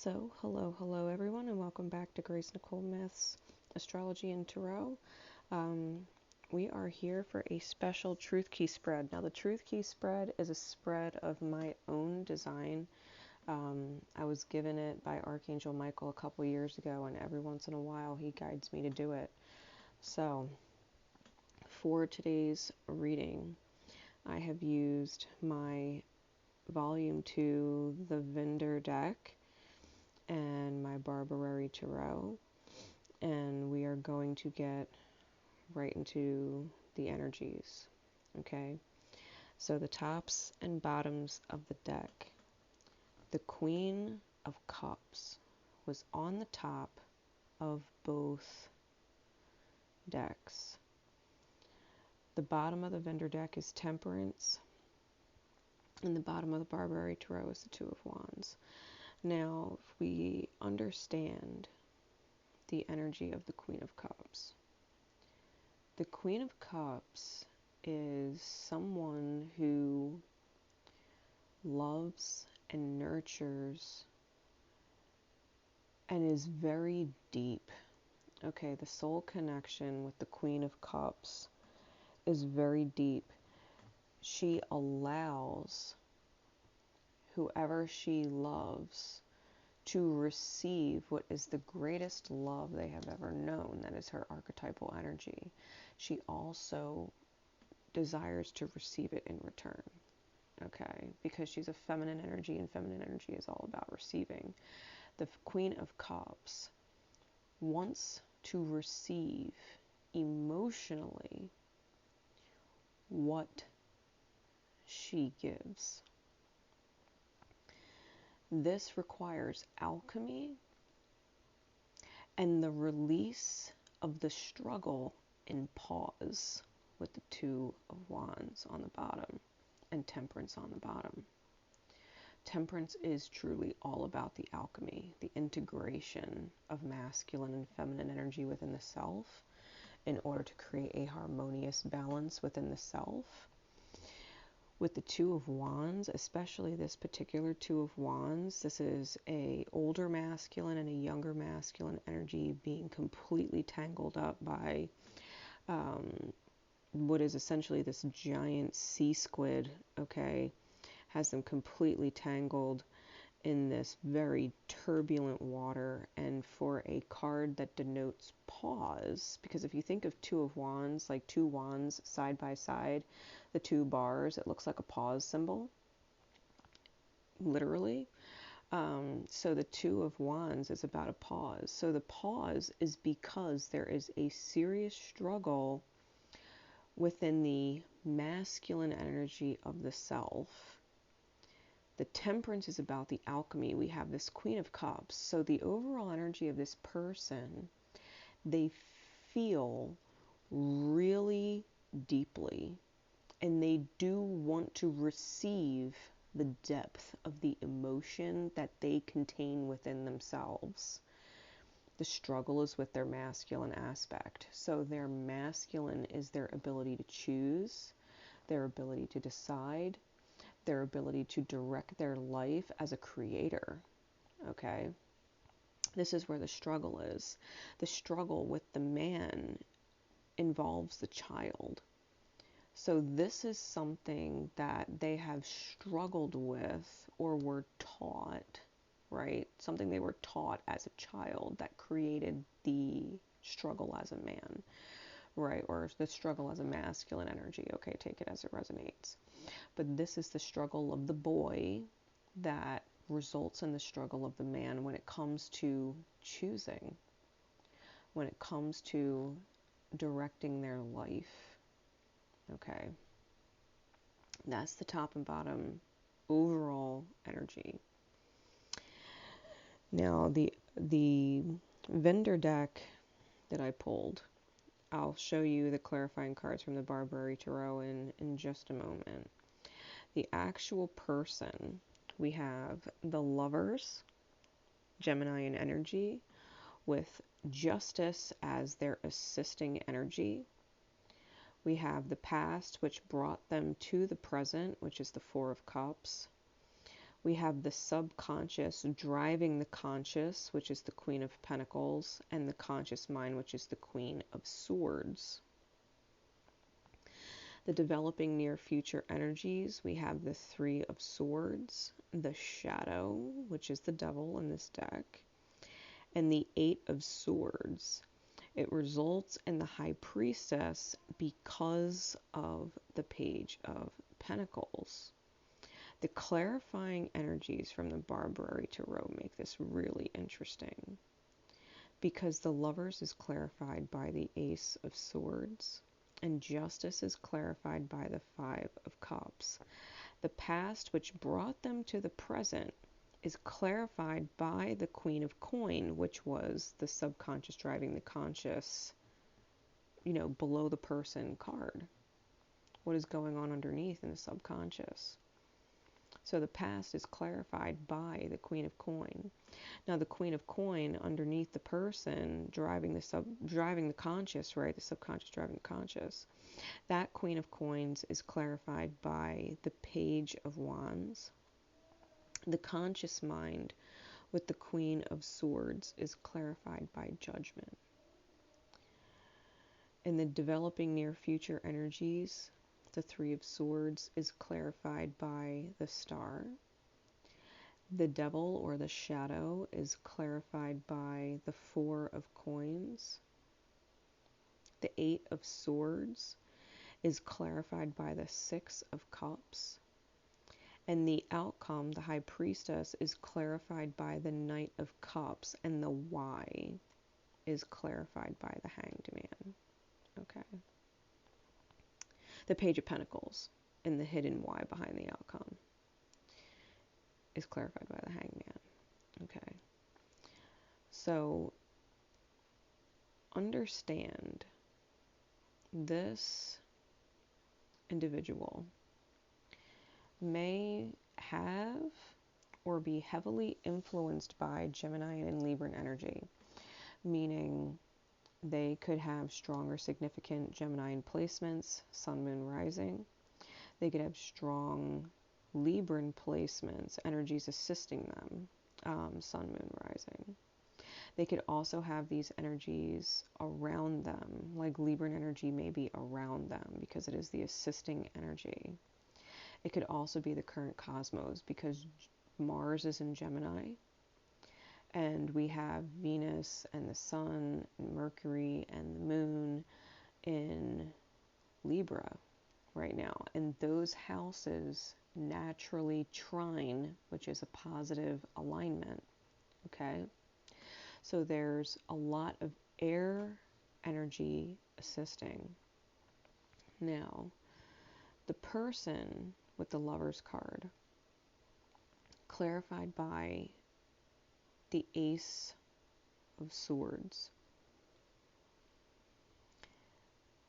Hello everyone, and welcome back to GraceNicoleMyths, Astrology and Tarot. We are here for a special Truth Key spread. Now, the Truth Key spread is a spread of my own design. I was given it by Archangel Michael a couple years ago, and every once in a while he guides me to do it. So, for today's reading, I have used my Volume 2, the Vendor deck, and my Barberry Tarot, and we are going to get right into the energies. Okay, so the tops and bottoms of the deck. The Queen of Cups was on the top of both decks. The bottom of the Vendor deck is Temperance, and the bottom of the Barberry Tarot is the Two of Wands. Now, if we understand the energy of the Queen of Cups, the Queen of Cups is someone who loves and nurtures and is very deep. Okay, the soul connection with the Queen of Cups is very deep. She allows whoever she loves to receive what is the greatest love they have ever known. That is her archetypal energy. She also desires to receive it in return. Okay, because she's a feminine energy, and feminine energy is all about receiving. The Queen of Cups wants to receive emotionally what she gives. This requires alchemy and the release of the struggle and pause with the Two of Wands on the bottom and Temperance on the bottom. Temperance is truly all about the alchemy, the integration of masculine and feminine energy within the self in order to create a harmonious balance within the self. With the Two of Wands, especially this particular Two of Wands, this is a older masculine and a younger masculine energy being completely tangled up by what is essentially this giant sea squid, okay, has them completely tangled in this very turbulent water. And for a card that denotes pause, because if you think of Two of Wands, like two wands side by side, the two bars, it looks like a pause symbol, literally. So the Two of Wands is about a pause. So the pause is because there is a serious struggle within the masculine energy of the self. The Temperance is about the alchemy. We have this Queen of Cups. So the overall energy of this person, they feel really deeply, and they do want to receive the depth of the emotion that they contain within themselves. The struggle is with their masculine aspect. So their masculine is their ability to choose, their ability to decide, their ability to direct their life as a creator. Okay? This is where the struggle is. The struggle with the man involves the child. So this is something that they have struggled with or were taught, right? Something they were taught as a child that created the struggle as a man, right? Or the struggle as a masculine energy. Okay, take it as it resonates. But this is the struggle of the boy that results in the struggle of the man when it comes to choosing, when it comes to directing their life. Okay, that's the top and bottom overall energy. Now the Vendor deck that I pulled, I'll show you the clarifying cards from the Barberry Tarot in just a moment. The actual person, we have the Lovers, Gemini in energy, with Justice as their assisting energy. We have the past, which brought them to the present, which is the Four of Cups. We have the subconscious driving the conscious, which is the Queen of Pentacles, and the conscious mind, which is the Queen of Swords. The developing near future energies, we have the Three of Swords, the Shadow, which is the Devil in this deck, and the Eight of Swords. It results in the High Priestess because of the Page of Pentacles. The clarifying energies from the Barbary Tarot make this really interesting because the Lovers is clarified by the Ace of Swords and Justice is clarified by the Five of Cups. The past which brought them to the present is clarified by the Queen of Coin, which was the subconscious driving the conscious, below the person card. What is going on underneath in the subconscious? So the past is clarified by the Queen of Coin. Now the Queen of Coin underneath the person driving the conscious, right? The subconscious driving the conscious. That Queen of Coins is clarified by the Page of Wands. The conscious mind with the Queen of Swords is clarified by Judgment. In the developing near future energies, the Three of Swords is clarified by the Star. The Devil or the Shadow is clarified by the Four of Coins. The Eight of Swords is clarified by the Six of Cups. And the outcome, the High Priestess, is clarified by the Knight of Cups. And the Why is clarified by the Hanged Man. Okay. The Page of Pentacles and the hidden why behind the outcome is clarified by the Hangman. Okay. So understand this individual may have or be heavily influenced by Gemini and Libran energy, meaning they could have strong or significant Gemini placements, Sun, Moon, Rising. They could have strong Libran placements, energies assisting them, Sun, Moon, Rising. They could also have these energies around them, like Libran energy may be around them because it is the assisting energy. It could also be the current cosmos because Mars is in Gemini, and we have Venus and the Sun and Mercury and the Moon in Libra right now. And those houses naturally trine, which is a positive alignment. Okay? So there's a lot of air energy assisting. Now, the person with the Lover's card, clarified by the Ace of Swords.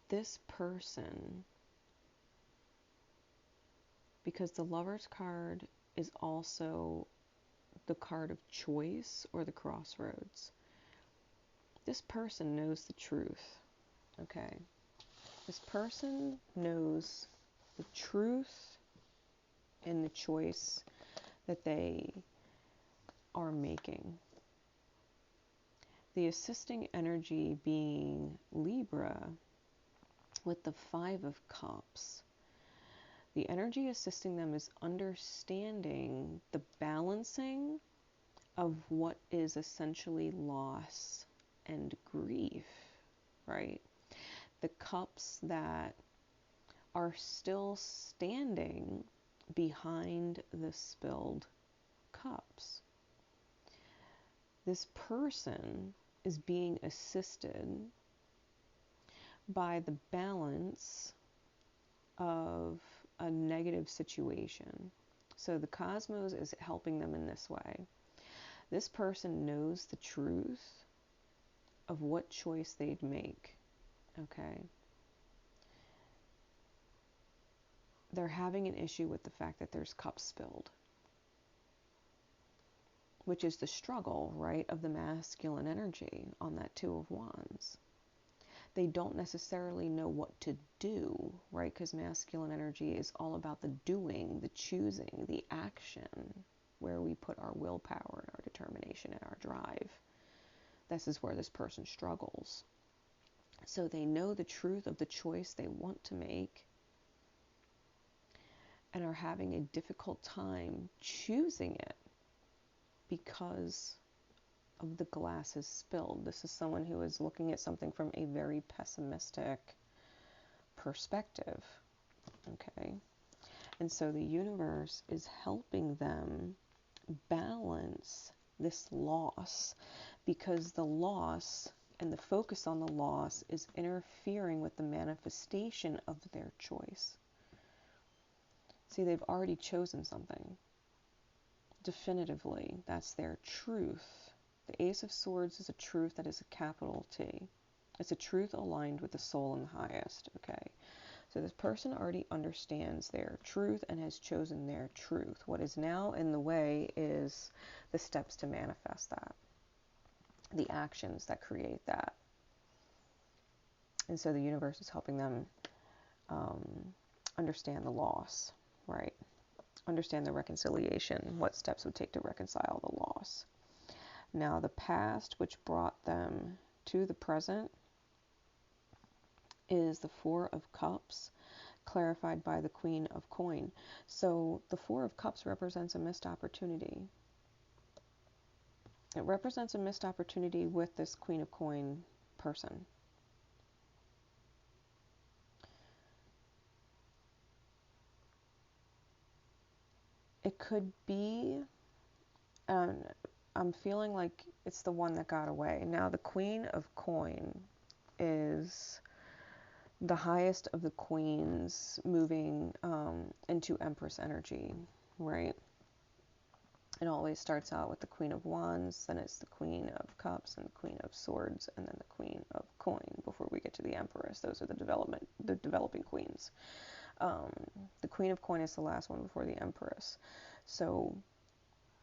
This person, because the Lover's card is also the card of choice or the crossroads. This person knows the truth, okay? This person knows the truth in the choice that they are making. The assisting energy being Libra with the Five of Cups. The energy assisting them is understanding the balancing of what is essentially loss and grief, right? The cups that are still standing behind the spilled cups. This person is being assisted by the balance of a negative situation. So the cosmos is helping them in this way. This person knows the truth of what choice they'd make, okay? They're having an issue with the fact that there's cups spilled, which is the struggle, right, of the masculine energy on that Two of Wands. They don't necessarily know what to do, right, because masculine energy is all about the doing, the choosing, the action. where we put our willpower and our determination and our drive. This is where this person struggles. So they know the truth of the choice they want to make and are having a difficult time choosing it because of the glass is spilled. This is someone who is looking at something from a very pessimistic perspective. Okay? And so the universe is helping them balance this loss, because the loss and the focus on the loss is interfering with the manifestation of their choice. See, they've already chosen something. Definitively, that's their truth. The Ace of Swords is a truth that is a capital T. It's a truth aligned with the soul and the highest, okay? So this person already understands their truth and has chosen their truth. What is now in the way is the steps to manifest that, the actions that create that. And so the universe is helping them understand the loss, right? Understand the reconciliation, what steps would take to reconcile the loss. Now the past, which brought them to the present, is the Four of Cups, clarified by the Queen of Coin. So the Four of Cups represents a missed opportunity. It represents a missed opportunity with this Queen of Coin person. It could be, I'm feeling like it's the one that got away. Now the Queen of Coin is the highest of the queens moving into Empress energy, right? It always starts out with the Queen of Wands, then it's the Queen of Cups and the Queen of Swords, and then the Queen of Coin before we get to the Empress. Those are the developing queens. The Queen of Coin is the last one before the Empress. So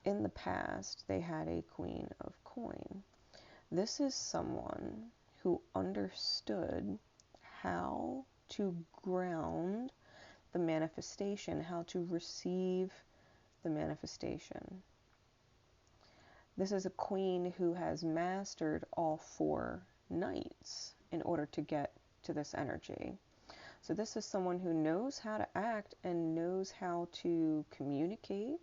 in the past, they had a Queen of Coin. This is someone who understood how to ground the manifestation, how to receive the manifestation. This is a queen who has mastered all 4 knights in order to get to this energy. So this is someone who knows how to act and knows how to communicate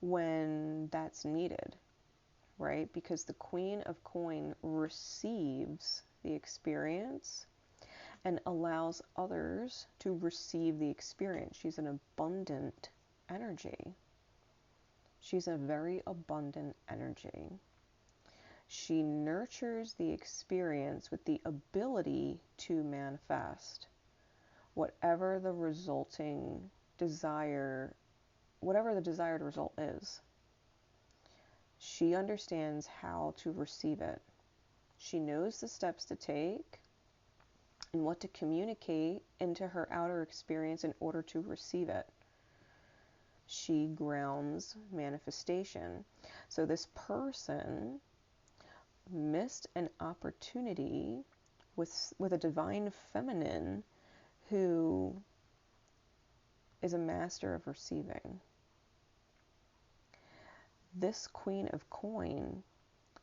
when that's needed, right? Because the Queen of Coin receives the experience and allows others to receive the experience. She's an abundant energy. She's a very abundant energy. She nurtures the experience with the ability to manifest whatever the resulting desire, whatever the desired result is. She understands how to receive it. She knows the steps to take and what to communicate into her outer experience in order to receive it. She grounds manifestation. So this person missed an opportunity with a divine feminine who is a master of receiving. This Queen of Coin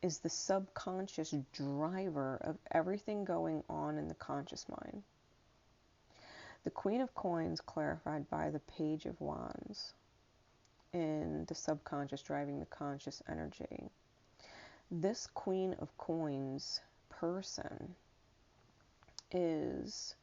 is the subconscious driver of everything going on in the conscious mind. The Queen of Coins clarified by the Page of Wands in the subconscious driving the conscious energy. This Queen of Coins person is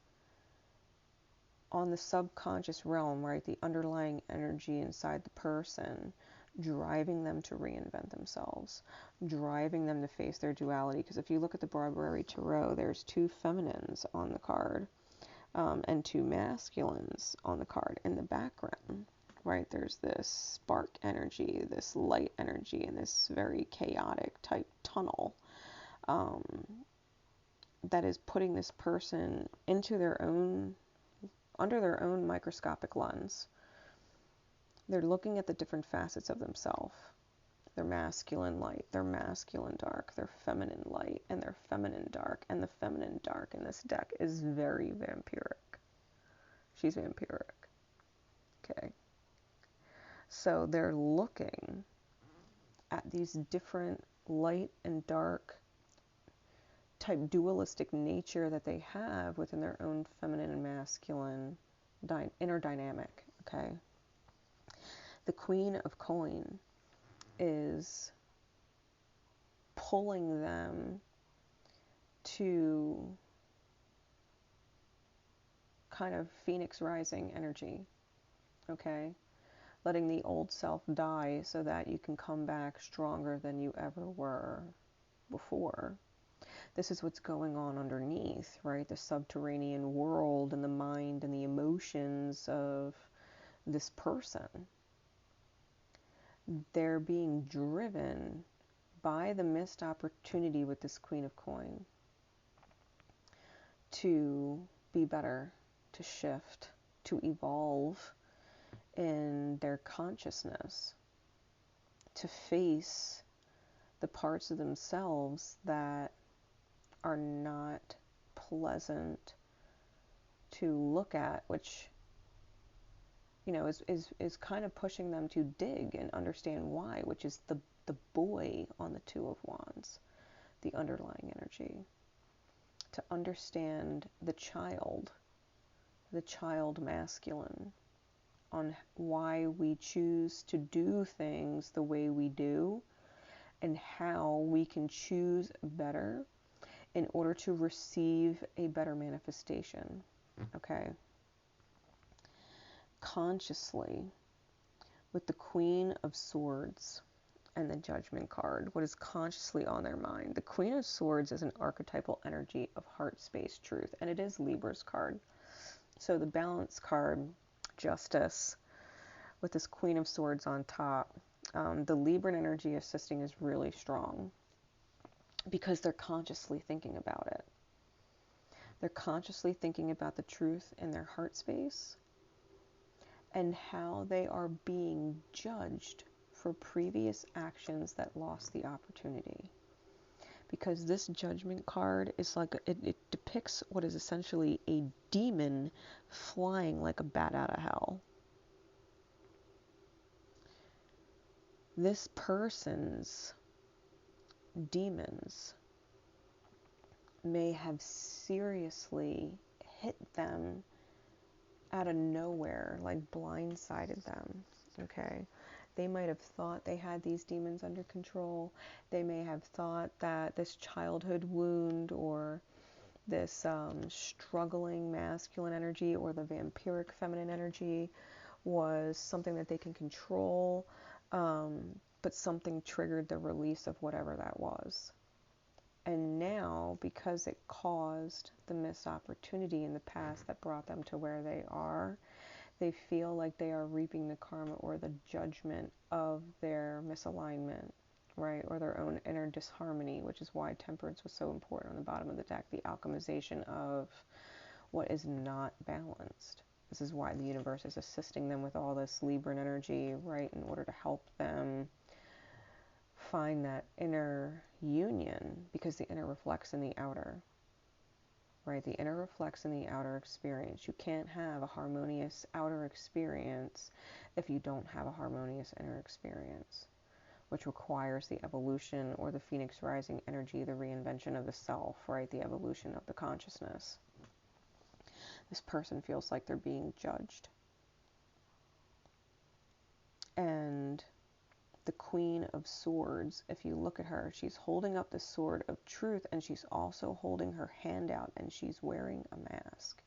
on the subconscious realm, right? The underlying energy inside the person, driving them to reinvent themselves, driving them to face their duality. Because if you look at the Barbary Tarot, there's 2 feminines on the card and 2 masculines on the card in the background, right? There's this spark energy, this light energy, and this very chaotic type tunnel that is putting this person into their own, under their own microscopic lens. They're looking at the different facets of themselves. Their masculine light, their masculine dark, their feminine light, and their feminine dark. And the feminine dark in this deck is very vampiric. She's vampiric. Okay. So they're looking at these different light and dark type dualistic nature that they have within their own feminine and masculine inner dynamic, okay? The Queen of Coin is pulling them to kind of Phoenix rising energy, okay? Letting the old self die so that you can come back stronger than you ever were before. This is what's going on underneath, right? The subterranean world and the mind and the emotions of this person. They're being driven by the missed opportunity with this Queen of Coin to be better, to shift, to evolve in their consciousness, to face the parts of themselves that are not pleasant to look at, which, you know, is kind of pushing them to dig and understand why, which is the boy on the Two of Wands, the underlying energy. To understand the child masculine, on why we choose to do things the way we do, and how we can choose better in order to receive a better manifestation, okay? Consciously, with the Queen of Swords and the Judgment card, what is consciously on their mind? The Queen of Swords is an archetypal energy of heart space truth, and it is Libra's card. So the Balance card, Justice, with this Queen of Swords on top, the Libran energy assisting is really strong because they're consciously thinking about it. They're consciously thinking about the truth in their heart space and how they are being judged for previous actions that lost the opportunity. Because this Judgment card is like, it depicts what is essentially a demon flying like a bat out of hell. This person's demons may have seriously hit them out of nowhere, like blindsided them, okay? They might have thought they had these demons under control. They may have thought that this childhood wound or this struggling masculine energy or the vampiric feminine energy was something that they can control, but something triggered the release of whatever that was. And now, because it caused the missed opportunity in the past that brought them to where they are, they feel like they are reaping the karma or the judgment of their misalignment, right? Or their own inner disharmony, which is why Temperance was so important on the bottom of the deck, the alchemization of what is not balanced. This is why the universe is assisting them with all this Libran energy, right? In order to help them find that inner union, because the inner reflects in the outer, right? The inner reflects in the outer experience. You can't have a harmonious outer experience if you don't have a harmonious inner experience, which requires the evolution or the Phoenix rising energy, the reinvention of the self, right? The evolution of the consciousness. This person feels like they're being judged. And the Queen of Swords, if you look at her, she's holding up the sword of truth, and she's also holding her hand out, and she's wearing a mask.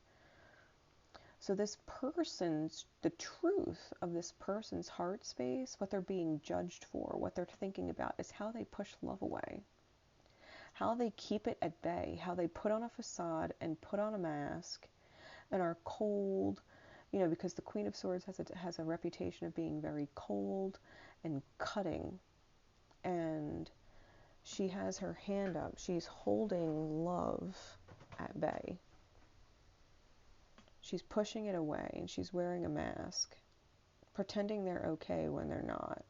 So this person's, the truth of this person's heart space, what they're being judged for, what they're thinking about, is how they push love away, how they keep it at bay, how they put on a facade and put on a mask and are cold, you know, because the Queen of Swords has a reputation of being very cold and cutting, and she has her hand up. She's holding love at bay. She's pushing it away, and she's wearing a mask, pretending they're okay when they're not.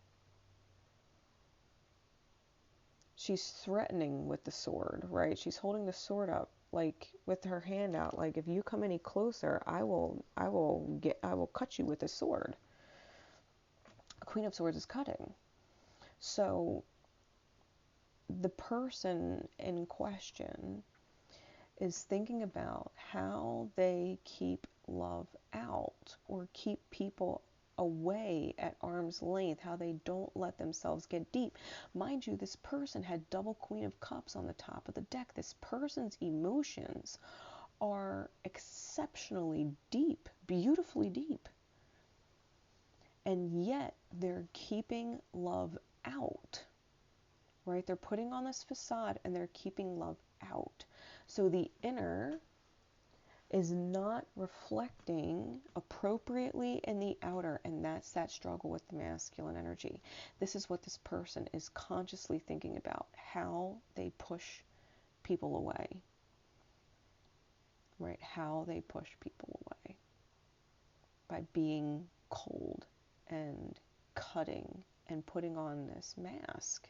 She's threatening with the sword, right? She's holding the sword up, like with her hand out, like, if you come any closer, I will cut you with the sword. A Queen of Swords is cutting. So the person in question is thinking about how they keep love out or keep people away at arm's length, how they don't let themselves get deep. Mind you, this person had double Queen of Cups on the top of the deck. This person's emotions are exceptionally deep, beautifully deep. And yet they're keeping love out, right? They're putting on this facade and they're keeping love out. So the inner is not reflecting appropriately in the outer, and that's that struggle with the masculine energy. This is what this person is consciously thinking about, how they push people away, right? How they push people away by being cold and cutting and putting on this mask.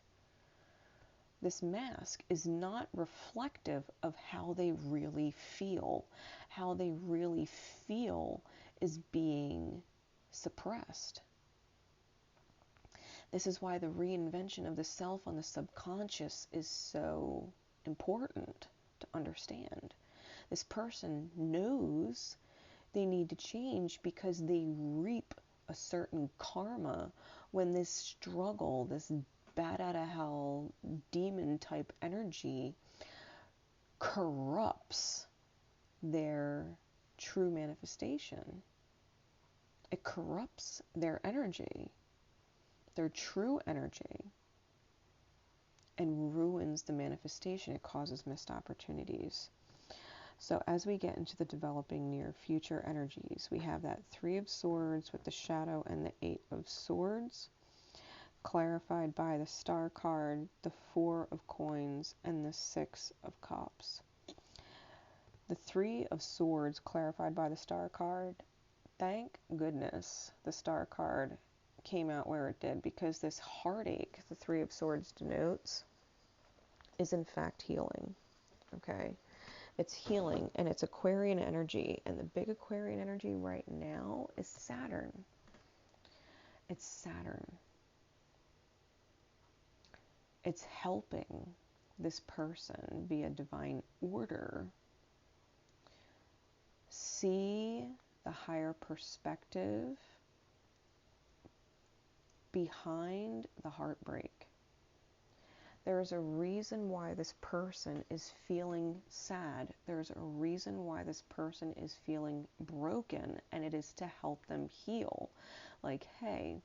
This mask is not reflective of how they really feel. How they really feel is being suppressed. This is why the reinvention of the self on the subconscious is so important to understand. This person knows they need to change because they reap a certain karma when this struggle, this bat out of hell demon type energy corrupts their true manifestation. It corrupts their energy, their true energy, and ruins the manifestation. It causes missed opportunities. So as we get into the developing near future energies, we have that 3 of Swords with the shadow and the 8 of Swords, clarified by the Star card, the 4 of Coins, and the 6 of Cups. The 3 of Swords clarified by the Star card, thank goodness the Star card came out where it did, because this heartache the 3 of Swords denotes is in fact healing. Okay? It's healing, and it's Aquarian energy, and the big Aquarian energy right now is Saturn. It's Saturn. It's helping this person via divine order see the higher perspective behind the heartbreak. There is a reason why this person is feeling sad. There's a reason why this person is feeling broken, and it is to help them heal. Like, hey,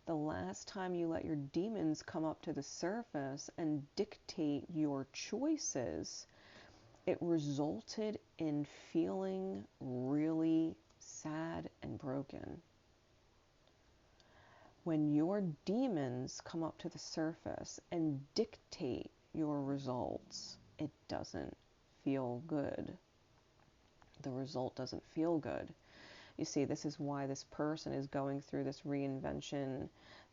the last time you let your demons come up to the surface and dictate your choices, it resulted in feeling really sad and broken. When your demons come up to the surface and dictate your results, it doesn't feel good. The result doesn't feel good. You see, this is why this person is going through this reinvention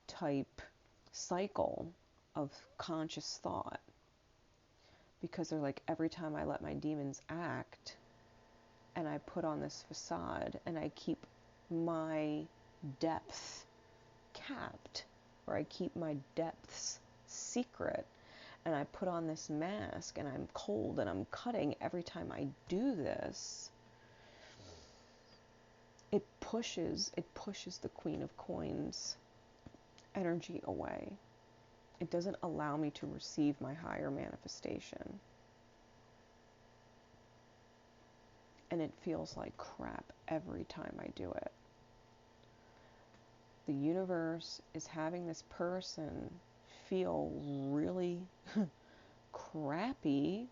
type cycle of conscious thought. Because they're like, every time I let my demons act and I put on this facade and I keep my depth capped, or I keep my depths secret, and I put on this mask and I'm cold and I'm cutting every time I do this, it pushes the Queen of Coins energy away. It doesn't allow me to receive my higher manifestation. And it feels like crap every time I do it. The universe is having this person feel really crappy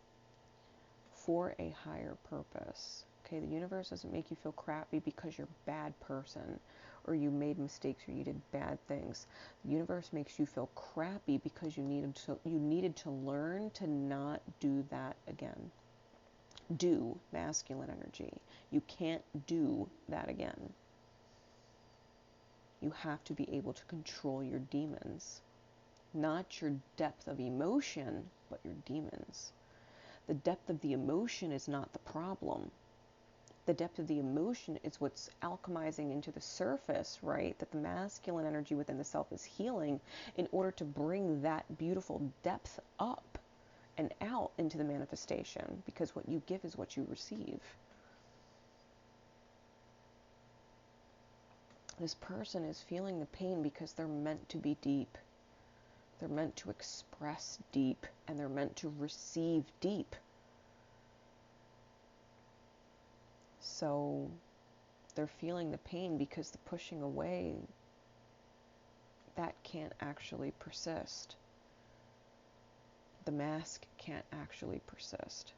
for a higher purpose. Okay, the universe doesn't make you feel crappy because you're a bad person, or you made mistakes, or you did bad things. The universe makes you feel crappy because you needed to learn to not do that again. Do masculine energy. You can't do that again. You have to be able to control your demons. Not your depth of emotion, but your demons. The depth of the emotion is not the problem. The depth of the emotion is what's alchemizing into the surface, right? That the masculine energy within the self is healing in order to bring that beautiful depth up and out into the manifestation, because what you give is what you receive. This person is feeling the pain because they're meant to be deep. They're meant to express deep, and they're meant to receive deep. So they're feeling the pain because the pushing away, that can't actually persist. The mask can't actually persist.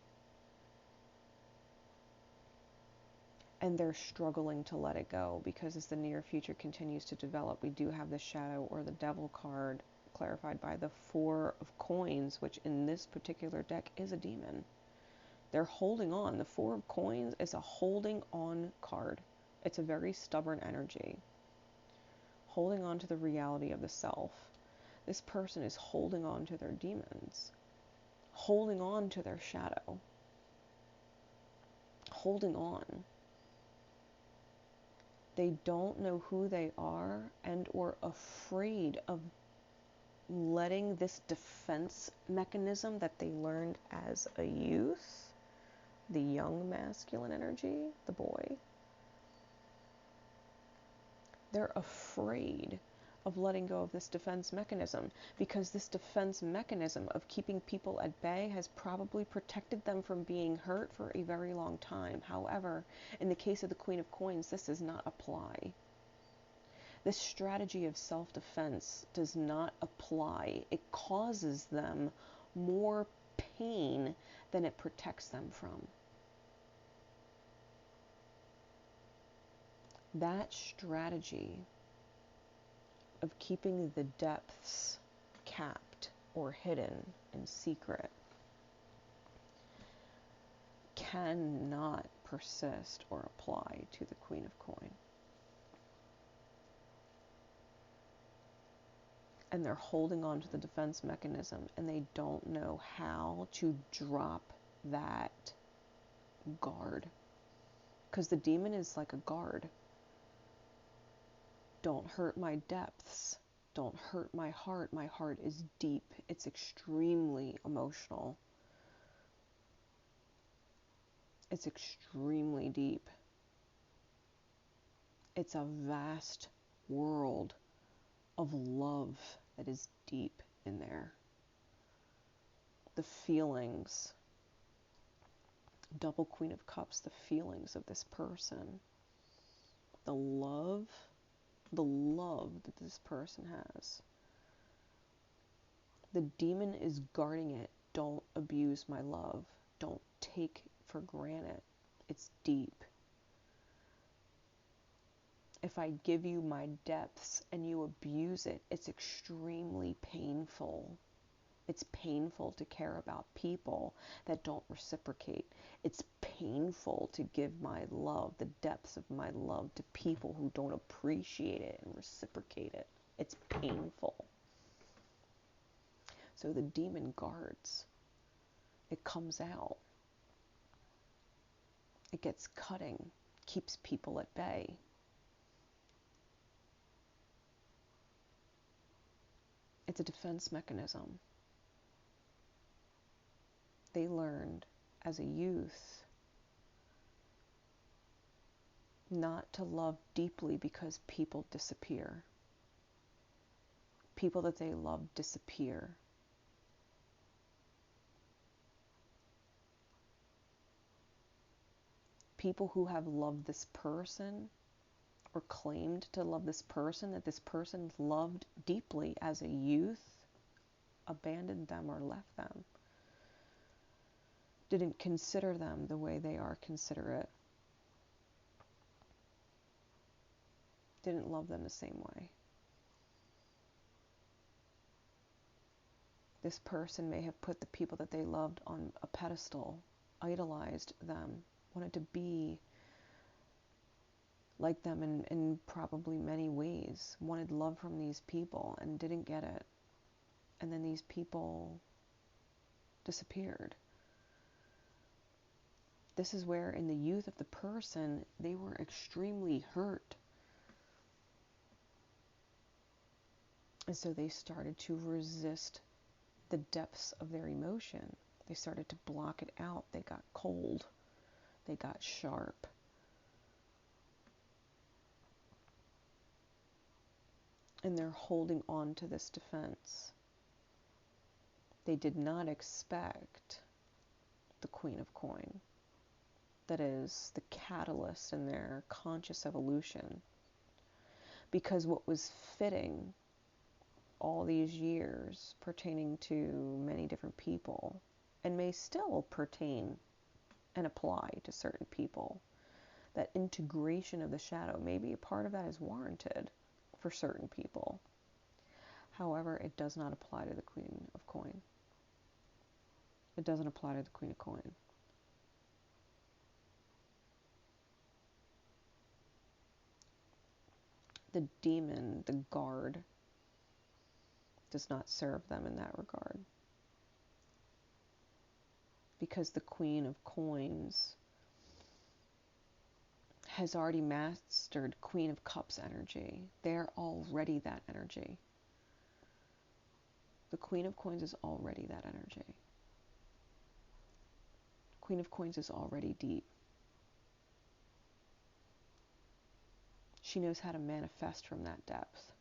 And they're struggling to let it go, because as the near future continues to develop, we do have the shadow or the devil card clarified by the 4 of coins, which in this particular deck is a demon. They're holding on. The 4 of coins is a holding on card. It's a very stubborn energy. Holding on to the reality of the self. This person is holding on to their demons. Holding on to their shadow. Holding on. They don't know who they are, and or afraid of letting this defense mechanism that they learned as a youth, the young masculine energy, the boy, they're afraid of letting go of this defense mechanism, because this defense mechanism of keeping people at bay has probably protected them from being hurt for a very long time. However, in the case of the Queen of Coins, this does not apply. This strategy of self-defense does not apply. It causes them more pain than it protects them from. That strategy of keeping the depths capped or hidden in secret cannot persist or apply to the Queen of Coins. And they're holding on to the defense mechanism, and they don't know how to drop that guard. Because the demon is like a guard. Don't hurt my depths. Don't hurt my heart. My heart is deep. It's extremely emotional. It's extremely deep. It's a vast world of love that is deep in there. The feelings, double Queen of Cups, the feelings of this person, the love that this person has. The demon is guarding it. Don't abuse my love. Don't take for granted. It's deep. If I give you my depths and you abuse it, it's extremely painful. It's painful to care about people that don't reciprocate. It's painful to give my love, the depths of my love, to people who don't appreciate it and reciprocate it. It's painful. So the demon guards. It comes out. It gets cutting, keeps people at bay. It's a defense mechanism. They learned as a youth not to love deeply because people disappear. People that they love disappear. People who have loved this person or claimed to love this person, that this person loved deeply as a youth, abandoned them or left them. Didn't consider them the way they are considerate. Didn't love them the same way. This person may have put the people that they loved on a pedestal, idolized them, wanted to be like them in probably many ways, wanted love from these people and didn't get it. And then these people disappeared. This is where in the youth of the person, they were extremely hurt. And so they started to resist the depths of their emotion. They started to block it out. They got cold. They got sharp. And they're holding on to this defense. They did not expect the Queen of Coin. That is the catalyst in their conscious evolution. Because what was fitting all these years pertaining to many different people, and may still pertain and apply to certain people, that integration of the shadow, maybe a part of that is warranted for certain people. However, it does not apply to the Queen of Coin. It doesn't apply to the Queen of Coin. The demon, the guard, does not serve them in that regard. Because the Queen of Coins has already mastered Queen of Cups energy. They're already that energy. The Queen of Coins is already that energy. Queen of Coins is already deep. She knows how to manifest from that depth.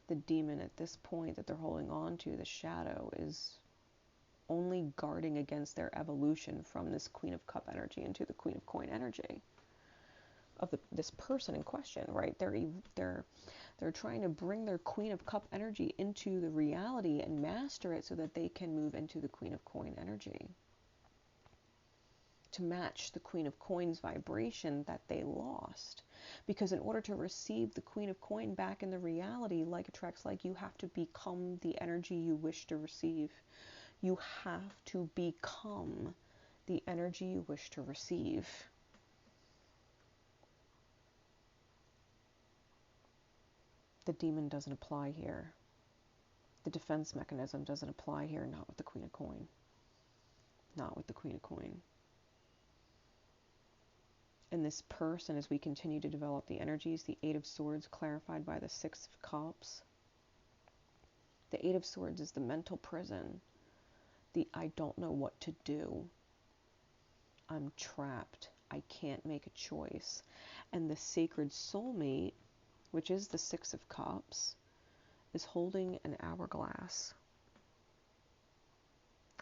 The demon at this point that they're holding on to, the shadow, is only guarding against their evolution from this Queen of Cup energy into the Queen of Coin energy of this person in question, right? They're trying to bring their Queen of Cup energy into the reality and master it so that they can move into the Queen of Coin energy, to match the Queen of Coins vibration that they lost. Because in order to receive the Queen of Coin back in the reality, like attracts like, you have to become the energy you wish to receive. You have to become the energy you wish to receive. The demon doesn't apply here. The defense mechanism doesn't apply here, not with the Queen of Coin. Not with the Queen of Coin. And this person, as we continue to develop the energies, the Eight of Swords clarified by the Six of Cups. The Eight of Swords is the mental prison. The I don't know what to do. I'm trapped. I can't make a choice. And the sacred soulmate, which is the Six of Cups, is holding an hourglass.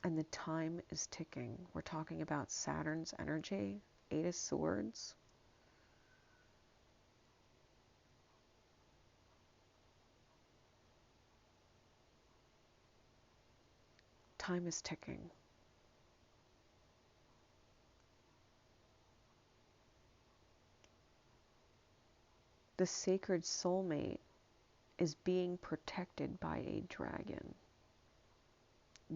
And the time is ticking. We're talking about Saturn's energy, Eight of Swords. Time is ticking. The sacred soulmate is being protected by a dragon.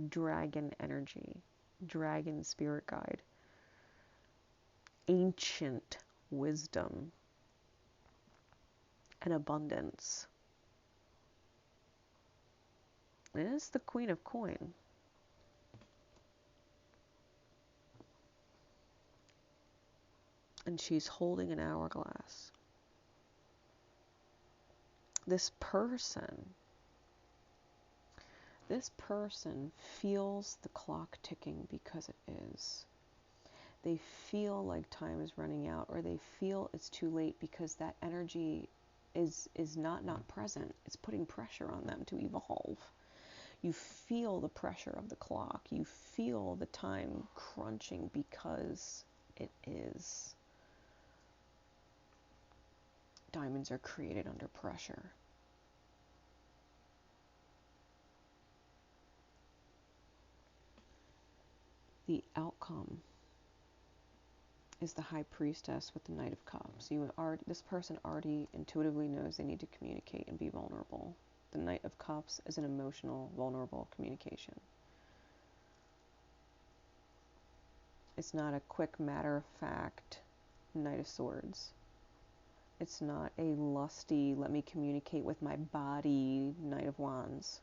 Dragon energy. Dragon spirit guide. Ancient wisdom and abundance. It is the Queen of Coin. And she's holding an hourglass. This person feels the clock ticking because it is. They feel like time is running out, or they feel it's too late because that energy is not present. It's putting pressure on them to evolve. You feel the pressure of the clock. You feel the time crunching because it is. Diamonds are created under pressure. The outcome is the High Priestess with the Knight of Cups. This person already intuitively knows they need to communicate and be vulnerable. The Knight of Cups is an emotional, vulnerable communication. It's not a quick, matter-of-fact Knight of Swords. It's not a lusty, let me communicate with my body Knight of Wands.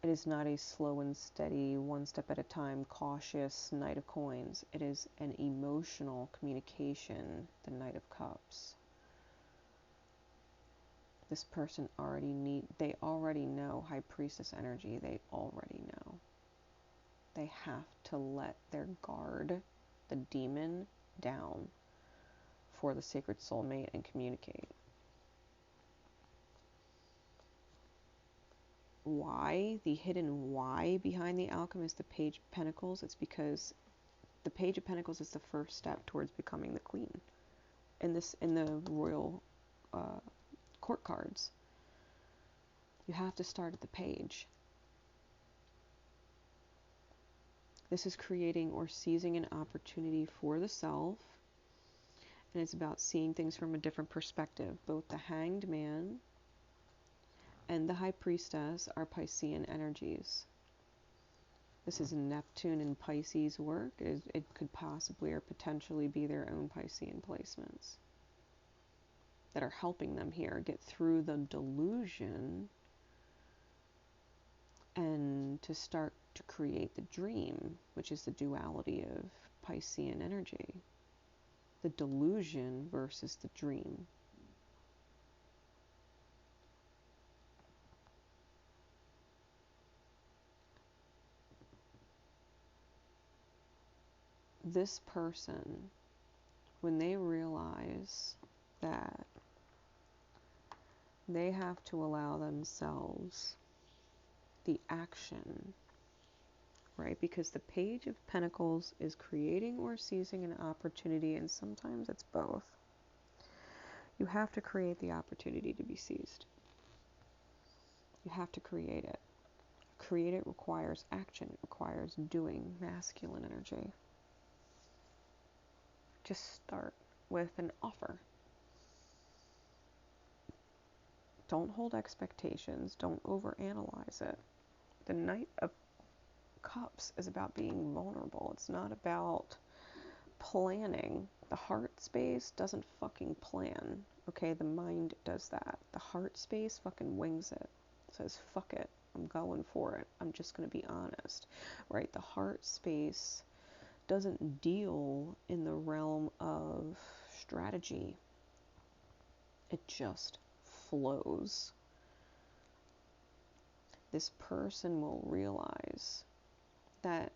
It is not a slow and steady, one step at a time, cautious Knight of Coins. It is an emotional communication, the Knight of Cups. This person they already know High Priestess energy. They already know. They have to let their guard, the demon, down for the sacred soulmate and communicate. Why? The hidden why behind the Alchemist, the Page of Pentacles. It's because the Page of Pentacles is the first step towards becoming the Queen in the royal court cards. You have to start at the Page. This is creating or seizing an opportunity for the self, and it's about seeing things from a different perspective. Both the Hanged Man and the High Priestess are Piscean energies. This is Neptune and Pisces work. It could possibly or potentially be their own Piscean placements that are helping them here get through the delusion and to start to create the dream, which is the duality of Piscean energy. The delusion versus the dream. This person, when they realize that they have to allow themselves the action, right? Because the Page of Pentacles is creating or seizing an opportunity, and sometimes it's both. You have to create the opportunity to be seized. You have to create it. Create it requires action. It requires doing, masculine energy. Just start with an offer. Don't hold expectations. Don't overanalyze it. The Knight of Cups is about being vulnerable. It's not about planning. The heart space doesn't fucking plan. Okay, the mind does that. The heart space fucking wings it. Says, fuck it. I'm going for it. I'm just going to be honest. Right? The heart space doesn't deal in the realm of strategy. It just flows. This person will realize that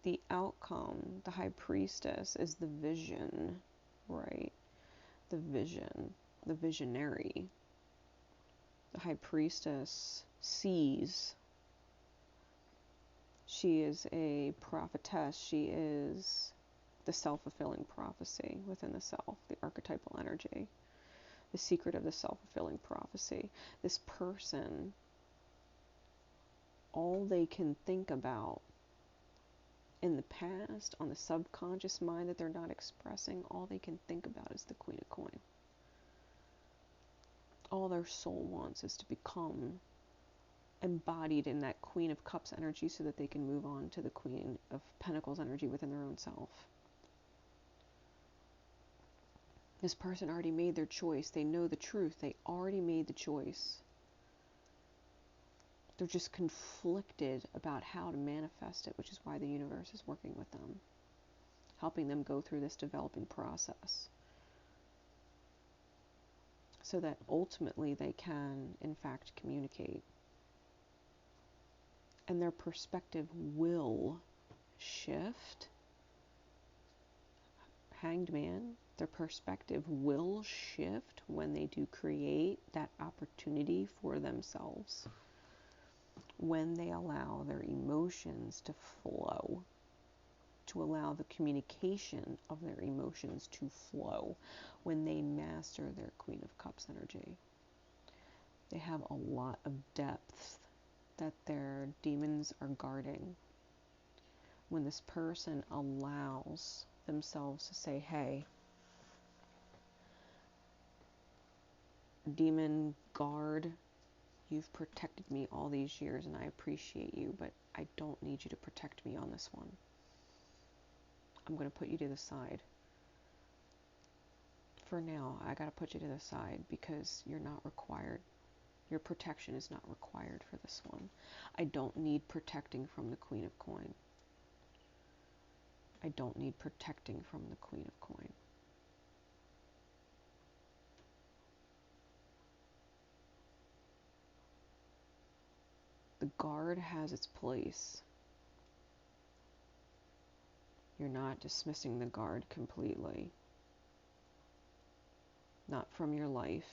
the outcome, the High Priestess, is the vision, right? The vision, the visionary. The High Priestess sees. She is a prophetess. She is the self-fulfilling prophecy within the self, the archetypal energy, the secret of the self-fulfilling prophecy. This person, all they can think about in the past, on the subconscious mind that they're not expressing, all they can think about is the Queen of Coin. All their soul wants is to become embodied in that Queen of Cups energy so that they can move on to the Queen of Pentacles energy within their own self. This person already made their choice. They know the truth. They already made the choice. They're just conflicted about how to manifest it, which is why the universe is working with them, helping them go through this developing process so that ultimately they can, in fact, communicate. And their perspective will shift. Hanged Man, their perspective will shift when they do create that opportunity for themselves. When they allow their emotions to flow, to allow the communication of their emotions to flow, when they master their Queen of Cups energy. They have a lot of depth that their demons are guarding. When this person allows themselves to say, hey, demon guard, you've protected me all these years and I appreciate you, but I don't need you to protect me on this one. I'm going to put you to the side. For now, I got to put you to the side because you're not required. Your protection is not required for this one. I don't need protecting from the Queen of Coin. I don't need protecting from the Queen of Coin. The guard has its place. You're not dismissing the guard completely. Not from your life.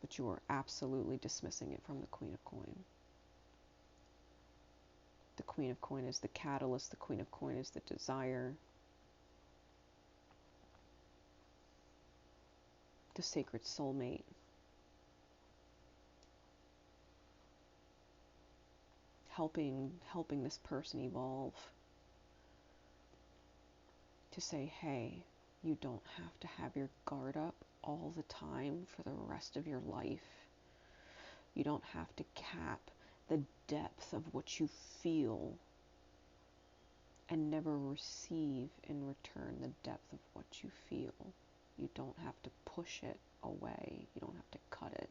But you are absolutely dismissing it from the Queen of Coin. The Queen of Coin is the catalyst. The Queen of Coin is the desire. The sacred soulmate. Helping this person evolve. To say, hey, you don't have to have your guard up all the time for the rest of your life. You don't have to cap the depth of what you feel and never receive in return the depth of what you feel. You don't have to push it away. You don't have to cut it.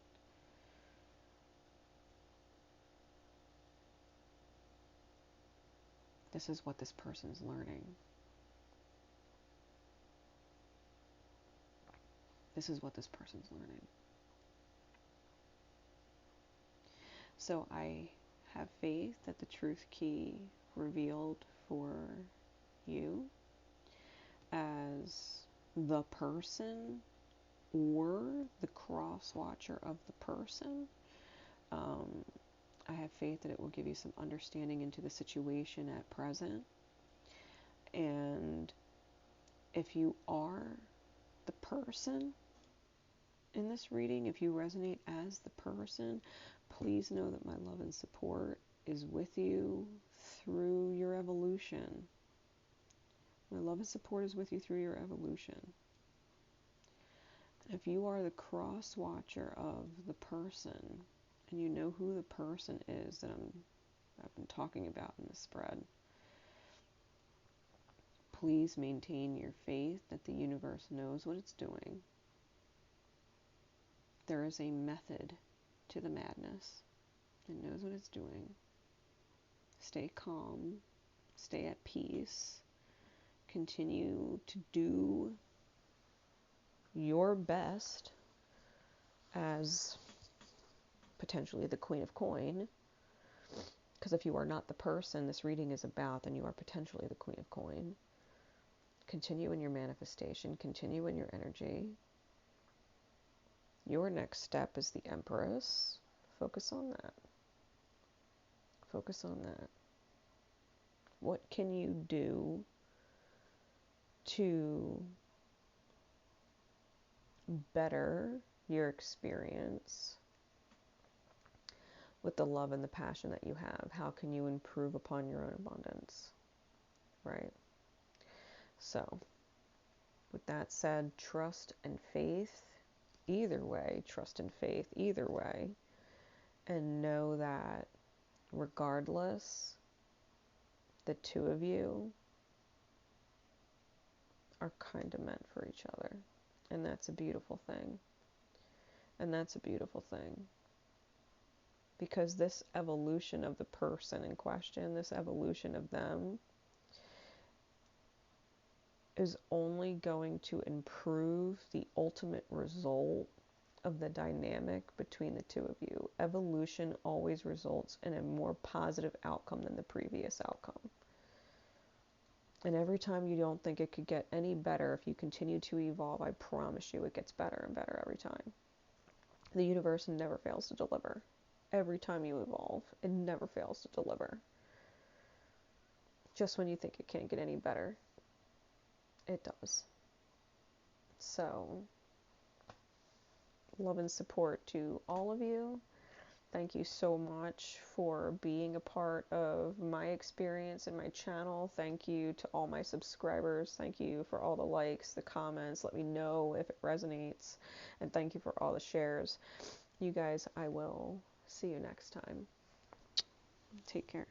This is what this person's learning. This is what this person's learning. So I have faith that the truth key revealed for you as the person or the cross watcher of the person. I have faith that it will give you some understanding into the situation at present. And if you are the person in this reading, if you resonate as the person, please know that my love and support is with you through your evolution. My love and support is with you through your evolution. If you are the cross watcher of the person, and you know who the person is that I've been talking about in the spread, please maintain your faith that the universe knows what it's doing. There is a method to the madness. It knows what it's doing. Stay calm. Stay at peace. Continue to do your best as potentially the Queen of Coin. Because if you are not the person this reading is about, then you are potentially the Queen of Coin. Continue in your manifestation. Continue in your energy. Your next step is the Empress. Focus on that. Focus on that. What can you do to better your experience with the love and the passion that you have? How can you improve upon your own abundance? Right? So, with that said, trust and faith either way. Trust and faith either way. And know that regardless, the two of you are kind of meant for each other. And that's a beautiful thing. And that's a beautiful thing. Because this evolution of the person in question, this evolution of them, is only going to improve the ultimate result of the dynamic between the two of you. Evolution always results in a more positive outcome than the previous outcome. And every time you don't think it could get any better, if you continue to evolve, I promise you it gets better and better every time. The universe never fails to deliver. Every time you evolve, it never fails to deliver. Just when you think it can't get any better, it does. So, love and support to all of you. Thank you so much for being a part of my experience and my channel. Thank you to all my subscribers. Thank you for all the likes, the comments. Let me know if it resonates. And thank you for all the shares. You guys, I will see you next time. Take care.